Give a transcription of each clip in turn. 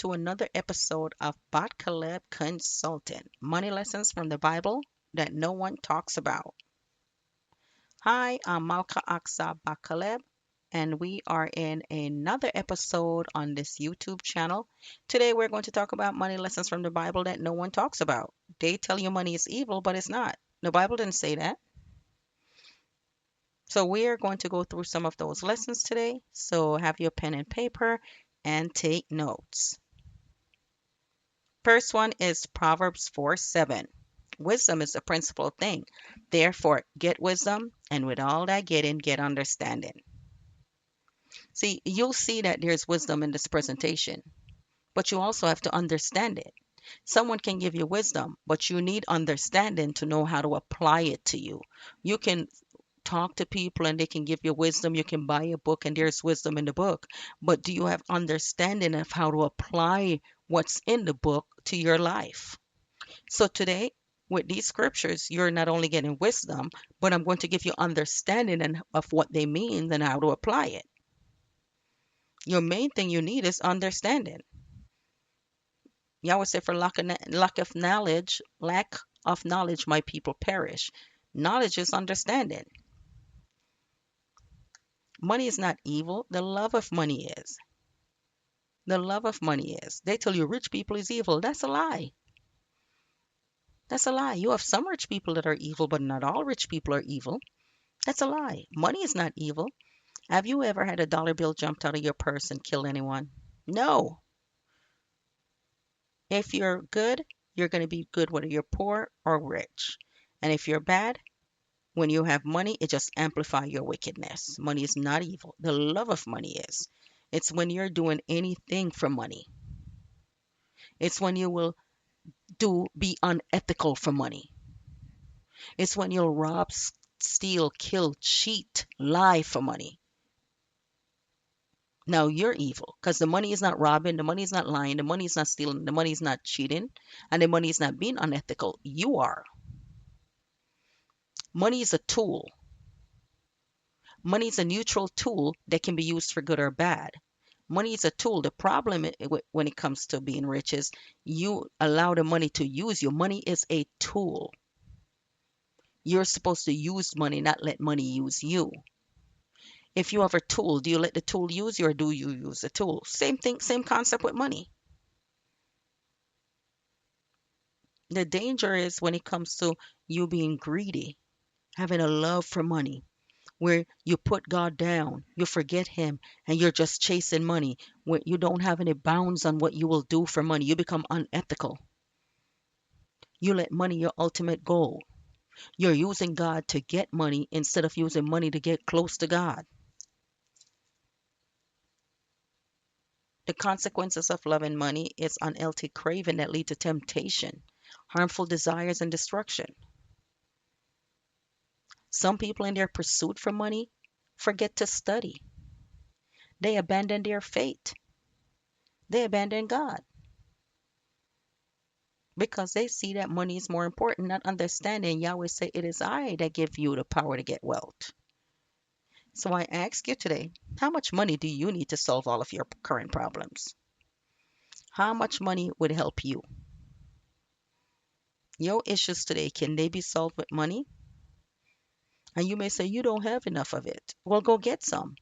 to another episode of BahtKaleb Consultant, money lessons from the Bible that no one talks about. Hi, I'm Malka Aksa BahtKaleb, and we are in another episode on this YouTube channel. Today, we're going to talk about money lessons from the Bible that no one talks about. They tell you money is evil, but it's not. The Bible didn't say that. So, we are going to go through some of those lessons today. So, have your pen and paper and take notes. First one is Proverbs 4:7. Wisdom is the principal thing. Therefore, get wisdom, and with all that getting, get understanding. See, you'll see that there's wisdom in this presentation, but you also have to understand it. Someone can give you wisdom, but you need understanding to know how to apply it to you. You can talk to people and they can give you wisdom. You can buy a book and there's wisdom in the book. But do you have understanding of how to apply what's in the book to your life? So today, with these scriptures, you're not only getting wisdom, but I'm going to give you understanding of what they mean and how to apply it. Your main thing you need is understanding. Yahweh said, for lack of knowledge, my people perish. Knowledge is understanding. Money is not evil. The love of money is. The love of money is. They tell you rich people is evil. That's a lie. That's a lie. You have some rich people that are evil, but not all rich people are evil. That's a lie. Money is not evil. Have you ever had a dollar bill jumped out of your purse and kill anyone? No. If you're good, you're going to be good whether you're poor or rich. And if you're bad, when you have money, it just amplifies your wickedness. Money is not evil. The love of money is. It's when you're doing anything for money. It's when you will be unethical for money. It's when you'll rob, steal, kill, cheat, lie for money. Now you're evil because the money is not robbing, the money is not lying, the money is not stealing, the money is not cheating, and the money is not being unethical. You are. Money is a tool. Money is a neutral tool that can be used for good or bad. Money is a tool. The problem when it comes to being rich is you allow the money to use you. Money is a tool. You're supposed to use money, not let money use you. If you have a tool, do you let the tool use you or do you use the tool? Same thing, same concept with money. The danger is when it comes to you being greedy, having a love for money, where you put God down, you forget Him, and you're just chasing money, when you don't have any bounds on what you will do for money. You become unethical. You let money your ultimate goal. You're using God to get money instead of using money to get close to God. The consequences of loving money is unhealthy craving that lead to temptation, harmful desires, and destruction. Some people in their pursuit for money forget to study. They abandon their faith. They abandon God because they see that money is more important, not understanding Yahweh say it is I that give you the power to get wealth. So I ask you today, how much money do you need to solve all of your current problems? How much money would help you? Your issues today, can they be solved with money? And you may say you don't have enough of it. Well, go get some.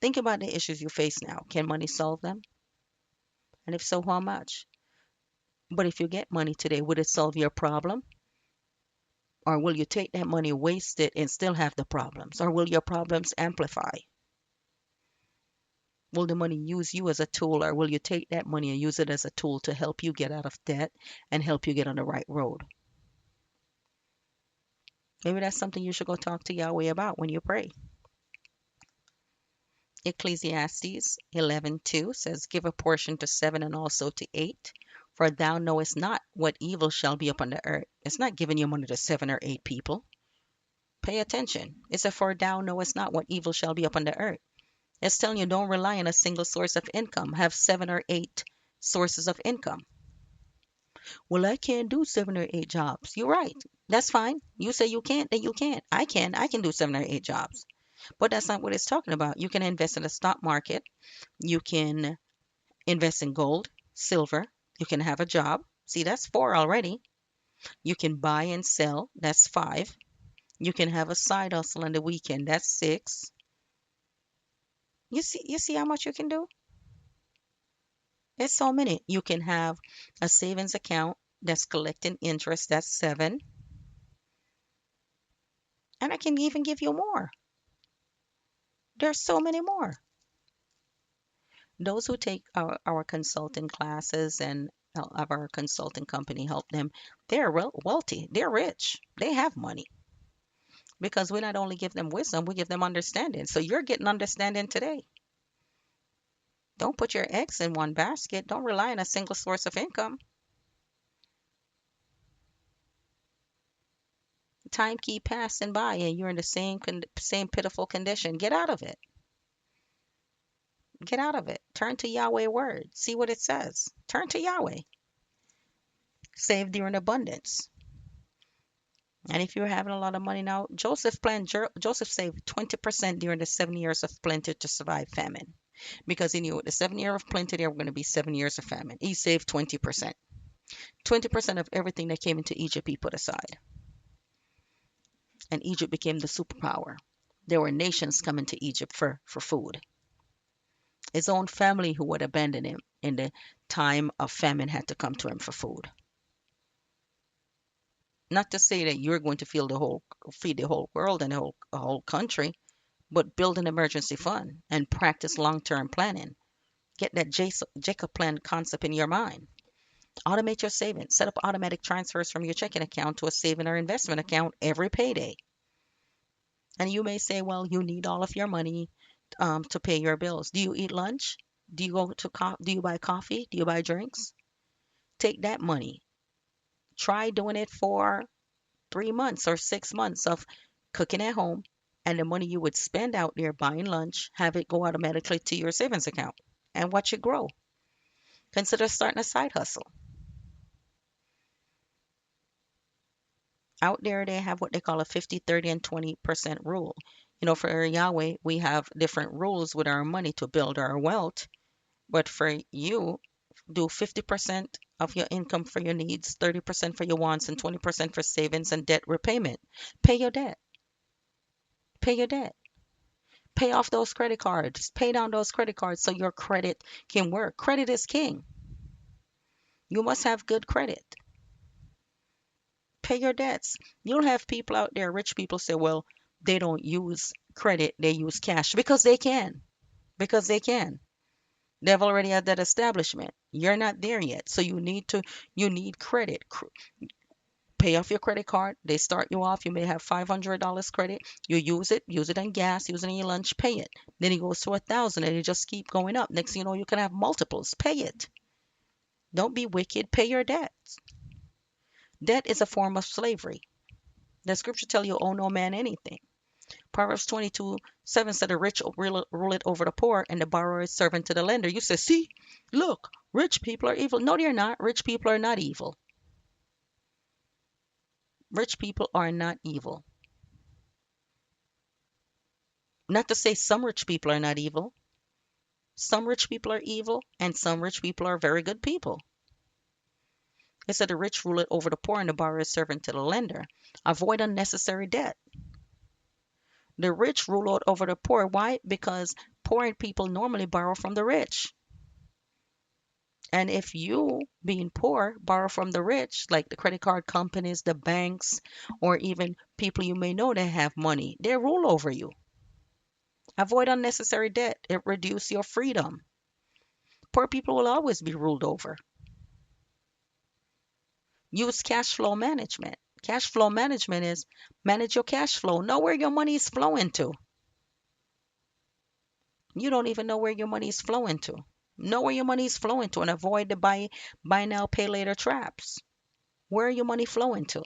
Think about the issues you face now. Can money solve them? And if so, how much? But if you get money today, would it solve your problem? Or will you take that money, waste it, and still have the problems? Or will your problems amplify? Will the money use you as a tool, or will you take that money and use it as a tool to help you get out of debt and help you get on the right road? Maybe that's something you should go talk to Yahweh about when you pray. Ecclesiastes 11:2 says, give a portion to 7 and also to 8, for thou knowest not what evil shall be upon the earth. It's not giving you money to 7 or 8 people. Pay attention. It's a for thou knowest not what evil shall be upon the earth. It's telling you don't rely on a single source of income. Have 7 or 8 sources of income. Well, I can't do 7 or 8 jobs. You're right. That's fine. You say you can't, then you can't. I can. I can do 7 or 8 jobs. But that's not what it's talking about. You can invest in the stock market. You can Invest in gold, silver. You can have a job. See, that's four already. You can buy and sell. That's five. You can have a side hustle on the weekend. That's six. You see how much you can do? It's so many. You can have a savings account that's collecting interest. That's seven. And I can even give you more. There's so many more. Those who take our consulting classes and of our consulting company help them, they're wealthy. They're rich. They have money because we not only give them wisdom, we give them understanding. So you're getting understanding today. Don't put your eggs in one basket. Don't rely on a single source of income. Time keep passing by and you're in the same pitiful condition. Get out of it. Get out of it. Turn to Yahweh word. See what it says. Turn to Yahweh. Save during abundance. And if you're having a lot of money now, Joseph saved 20% during the 7 years of plenty to survive famine. Because he knew the 7 year of plenty there were going to be 7 years of famine. He saved 20%. 20% of everything that came into Egypt he put aside. And Egypt became the superpower. There were nations coming to Egypt for food. His own family who would abandon him in the time of famine had to come to him for food. Not to say that you're going to feed the whole world and the whole country, but build an emergency fund and practice long-term planning. Get that Jacob plan concept in your mind. Automate your savings. Set up automatic transfers from your checking account to a saving or investment account every payday. And you may say, well, you need all of your money to pay your bills. Do you eat lunch? Do you buy coffee? Do you buy drinks? Take that money. Try doing it for 3 months or 6 months of cooking at home, and the money you would spend out there buying lunch, have it go automatically to your savings account and watch it grow. Consider starting a side hustle. Out there, they have what they call a 50, 30, and 20% rule. For Yahweh, we have different rules with our money to build our wealth. But for you, do 50% of your income for your needs, 30% for your wants, and 20% for savings and debt repayment. Pay your debt. Pay your debt. Pay off those credit cards. Pay down those credit cards so your credit can work. Credit is king. You must have good credit. Pay your debts. You'll have people out there, rich people say, well, they don't use credit, they use cash because they can. Because they can. They've already had that establishment. You're not there yet. So you need credit. Pay off your credit card. They start you off. You may have $500 credit. You use it on gas, use it on your lunch, pay it. Then it goes to 1,000 and it just keep going up. Next thing you know, you can have multiples. Pay it. Don't be wicked. Pay your debts. Debt is a form of slavery. The scripture tell you owe no man anything. Proverbs 22:7 said the rich rule it over the poor and the borrower is servant to the lender. You say, see, look, rich people are evil. No, they're not. Rich people are not evil. Rich people are not evil. Not to say some rich people are not evil. Some rich people are evil and some rich people are very good people. It said the rich rule it over the poor and the borrower is servant to the lender. Avoid unnecessary debt. The rich rule it over the poor. Why? Because poor people normally borrow from the rich. And if you, being poor, borrow from the rich, like the credit card companies, the banks, or even people you may know that have money, they rule over you. Avoid unnecessary debt. It reduces your freedom. Poor people will always be ruled over. Use cash flow management. Cash flow management is manage your cash flow. Know where your money is flowing to. You don't even know where your money is flowing to. Know where your money is flowing to and avoid the buy now, pay later traps. Where are your money flowing to?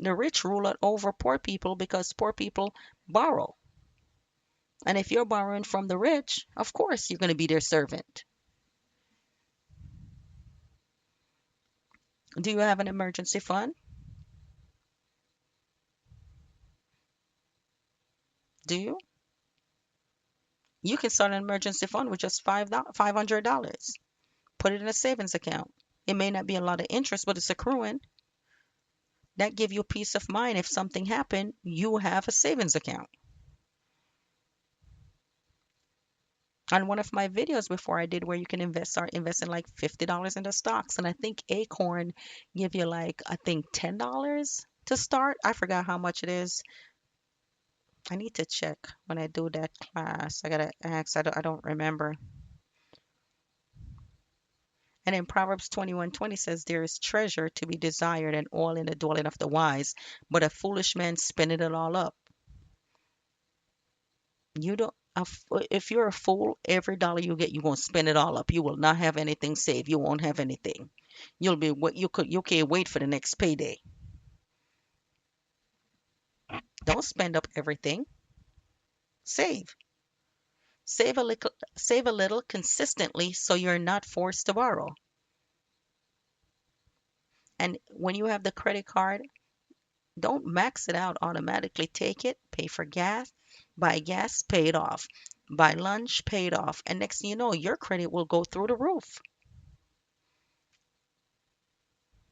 The rich rule it over poor people because poor people borrow. And if you're borrowing from the rich, of course you're going to be their servant. Do you have an emergency fund? Do you? You can start an emergency fund with just $500. Put it in a savings account. It may not be a lot of interest, but it's accruing. That give you peace of mind. If something happened, you have a savings account. On one of my videos before I did where you can start investing like $50 into stocks, and I think Acorn give you like I think $10 to start. I forgot how much it is. I need to check when I do that class. I gotta ask. I don't remember. And in Proverbs 21:20 says, there is treasure to be desired and oil in the dwelling of the wise, but a foolish man spendeth it all up. You don't, if you're a fool, every dollar you get, you're gonna spend it all up. You will not have anything saved. You won't have anything. You'll be what you can't wait for the next payday. Don't spend up everything. Save. Save a little consistently so you're not forced to borrow. And when you have the credit card, don't max it out automatically. Take it, pay for gas, buy gas, pay it off. Buy lunch, pay it off. And next thing you know, your credit will go through the roof.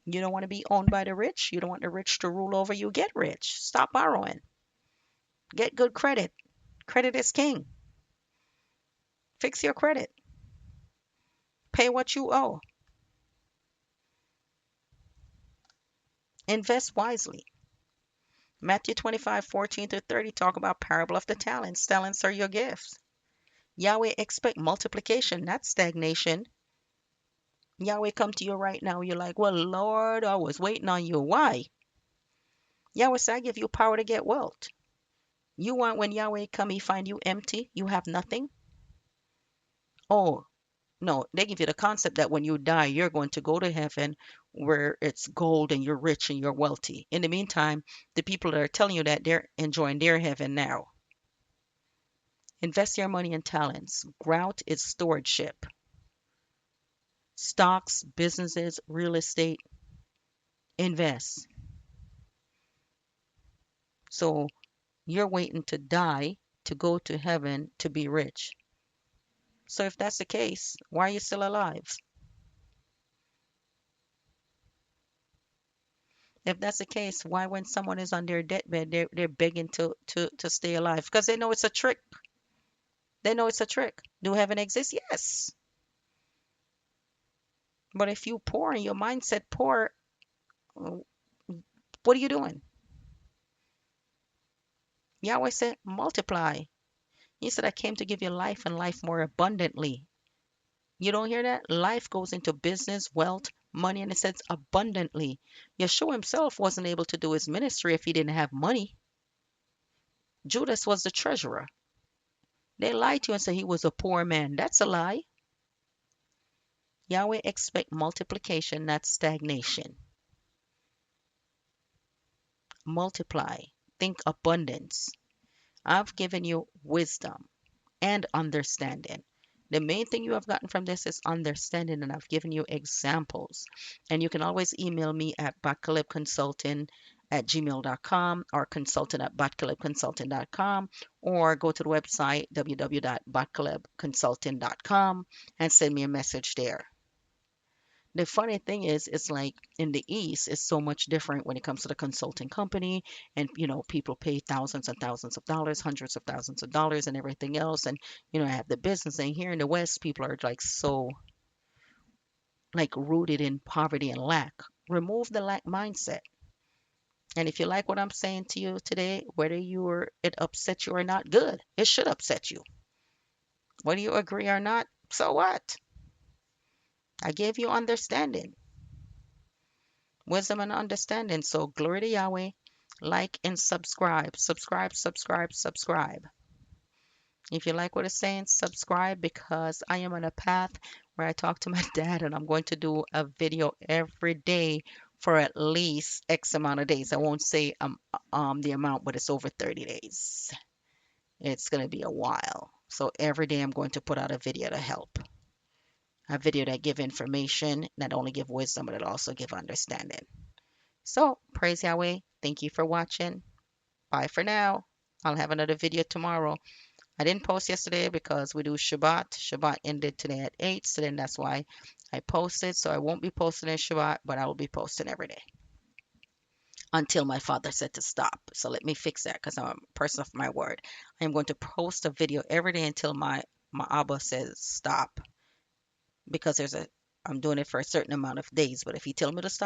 You don't want to be owned by the rich. You don't want the rich to rule over you. Get rich. Stop borrowing. Get good credit. Credit is king. Fix your credit. Pay what you owe. Invest wisely. Matthew 25:14-30 talk about parable of the talents. Talents are your gifts. Yahweh expect multiplication, not stagnation. Yahweh come to you right now. You're like, well, Lord, I was waiting on you. Why? Yahweh said, I give you power to get wealth. You want when Yahweh come, he find you empty, you have nothing? Oh, no, they give you the concept that when you die, you're going to go to heaven where it's gold and you're rich and you're wealthy. In the meantime, the people that are telling you that they're enjoying their heaven now. Invest your money in talents. Grout is stewardship. Stocks, businesses, real estate, invest. So you're waiting to die to go to heaven to be rich. So if that's the case, why are you still alive? If that's the case, why when someone is on their deathbed, they're begging to stay alive? Because they know it's a trick. They know it's a trick. Do heaven exist? Yes. But if you poor and your mindset poor, uh, what are you doing? Yahweh said, multiply. He said, I came to give you life and life more abundantly. You don't hear that? Life goes into business, wealth, money, and it says abundantly. Yeshua himself wasn't able to do his ministry if he didn't have money. Judas was the treasurer. They lied to you and said he was a poor man. That's a lie. Yahweh expect multiplication, not stagnation. Multiply. Think abundance. I've given you wisdom and understanding. The main thing you have gotten from this is understanding, and I've given you examples. And you can always email me at bahtkalebconsulting@gmail.com or consultant@bahtkalebconsulting.com, or go to the website www.bahtkalebconsulting.com and send me a message there. The funny thing is, it's like in the East, it's so much different when it comes to the consulting company, and people pay thousands and thousands of dollars, hundreds of thousands of dollars, and everything else, and I have the business. And here in the West, people are like so like rooted in poverty and lack. Remove the lack mindset. And if you like what I'm saying to you today, whether it upsets you or not, good. It should upset you. Whether you agree or not, so what? I gave you understanding. Wisdom and understanding. So glory to Yahweh. Like and subscribe. Subscribe, subscribe, subscribe. If you like what it's saying, subscribe, because I am on a path where I talk to my dad, and I'm going to do a video every day for at least X amount of days. I won't say the amount, but it's over 30 days. It's going to be a while. So every day I'm going to put out a video to help. A video that give information, not only give wisdom, but it also give understanding. So, praise Yahweh. Thank you for watching. Bye for now. I'll have another video tomorrow. I didn't post yesterday because we do Shabbat. Shabbat ended today at 8, so then that's why I posted. So I won't be posting in Shabbat, but I will be posting every day until my father said to stop. So let me fix that because I'm a person of my word. I am going to post a video every day until my Abba says stop because I'm doing it for a certain amount of days. But if he tell me to stop,